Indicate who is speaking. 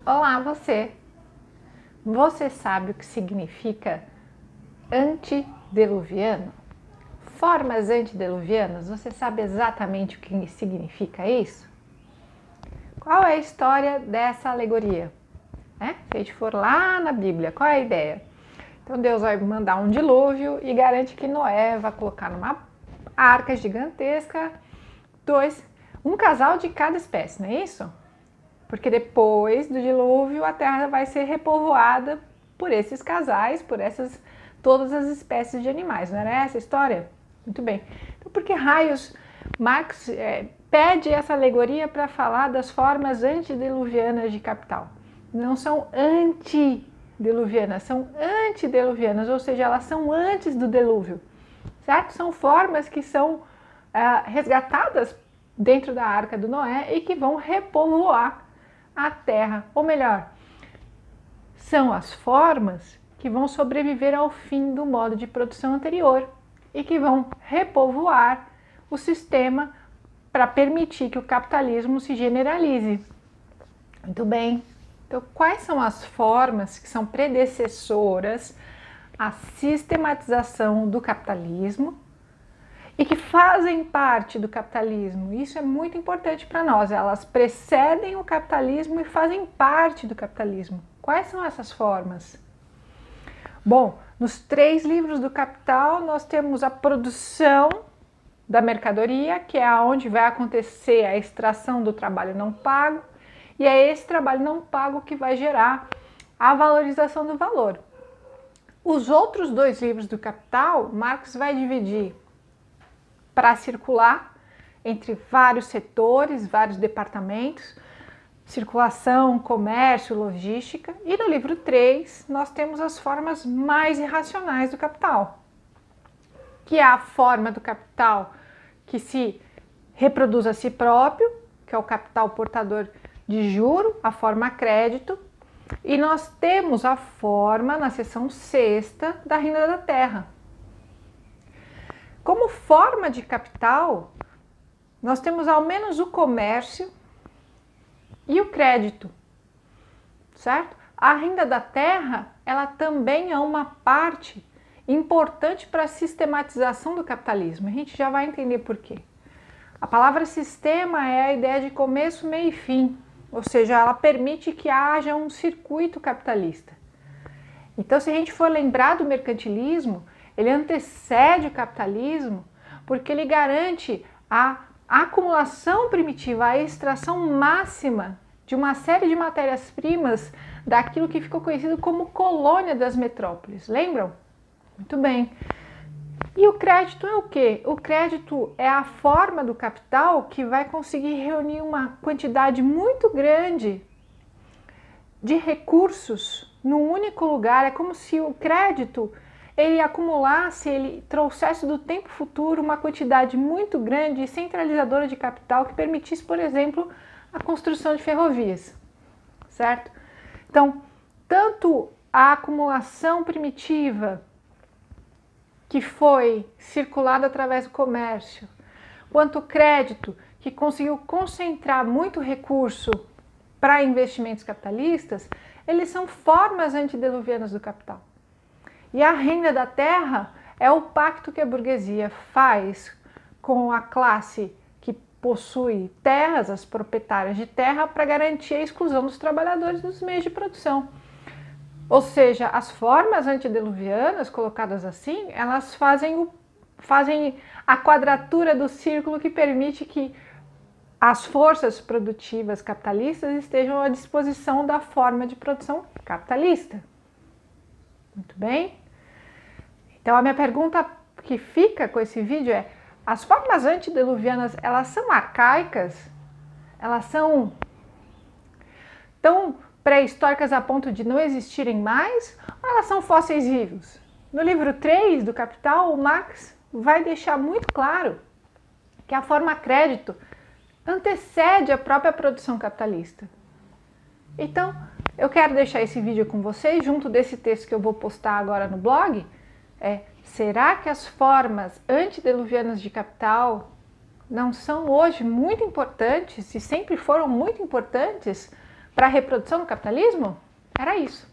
Speaker 1: Olá, você! Você sabe o que significa antediluviano? Formas antediluvianas, você sabe exatamente o que significa isso? Qual é a história dessa alegoria? Se a gente for lá na Bíblia, qual é a ideia? Então Deus vai mandar um dilúvio e garante que Noé vai colocar numa arca gigantesca um casal de cada espécie, não é isso? Porque depois do dilúvio a terra vai ser repovoada por esses casais, por todas as espécies de animais. Não era essa a história? Muito bem. Então por que raios Marx pede essa alegoria para falar das formas antediluvianas de capital? Não são antediluvianas, são antediluvianas, ou seja, elas são antes do dilúvio, certo? São formas que são resgatadas dentro da arca do Noé e que vão repovoar a terra, ou melhor, são as formas que vão sobreviver ao fim do modo de produção anterior e que vão repovoar o sistema para permitir que o capitalismo se generalize. Muito bem. Então, quais são as formas que são predecessoras à sistematização do capitalismo e que fazem parte do capitalismo? Isso é muito importante para nós. Elas precedem o capitalismo e fazem parte do capitalismo. Quais são essas formas? Bom, nos 3 livros do Capital nós temos a produção da mercadoria, que é onde vai acontecer a extração do trabalho não pago, e é esse trabalho não pago que vai gerar a valorização do valor. Os outros 2 livros do Capital, Marx vai dividir para circular entre vários setores, vários departamentos, circulação, comércio, logística. E no livro 3 nós temos as formas mais irracionais do capital, que é a forma do capital que se reproduz a si próprio, que é o capital portador de juro, a forma crédito, e nós temos a forma, na seção 6ª, da renda da terra. Como forma de capital, nós temos ao menos o comércio e o crédito, certo? A renda da terra, ela também é uma parte importante para a sistematização do capitalismo. A gente já vai entender por quê. A palavra sistema é a ideia de começo, meio e fim, ou seja, ela permite que haja um circuito capitalista. Então, se a gente for lembrar do mercantilismo, ele antecede o capitalismo porque ele garante a acumulação primitiva, a extração máxima de uma série de matérias-primas daquilo que ficou conhecido como colônia das metrópoles. Lembram? Muito bem. E o crédito é o quê? O crédito é a forma do capital que vai conseguir reunir uma quantidade muito grande de recursos num único lugar. É como se o crédito ele acumulasse, ele trouxesse do tempo futuro uma quantidade muito grande e centralizadora de capital que permitisse, por exemplo, a construção de ferrovias, certo? Então, tanto a acumulação primitiva que foi circulada através do comércio, quanto o crédito que conseguiu concentrar muito recurso para investimentos capitalistas, eles são formas antediluvianas do capital. E a renda da terra é o pacto que a burguesia faz com a classe que possui terras, as proprietárias de terra, para garantir a exclusão dos trabalhadores dos meios de produção. Ou seja, as formas antediluvianas, colocadas assim, elas fazem a quadratura do círculo que permite que as forças produtivas capitalistas estejam à disposição da forma de produção capitalista. Muito bem? Então a minha pergunta que fica com esse vídeo é: as formas antediluvianas, elas são arcaicas? Elas são tão pré-históricas a ponto de não existirem mais? Ou elas são fósseis vivos? No livro 3 do Capital, o Marx vai deixar muito claro que a forma crédito antecede a própria produção capitalista. Então, eu quero deixar esse vídeo com vocês, junto desse texto que eu vou postar agora no blog. Será que as formas antediluvianas de capital não são hoje muito importantes e sempre foram muito importantes para a reprodução do capitalismo, era isso.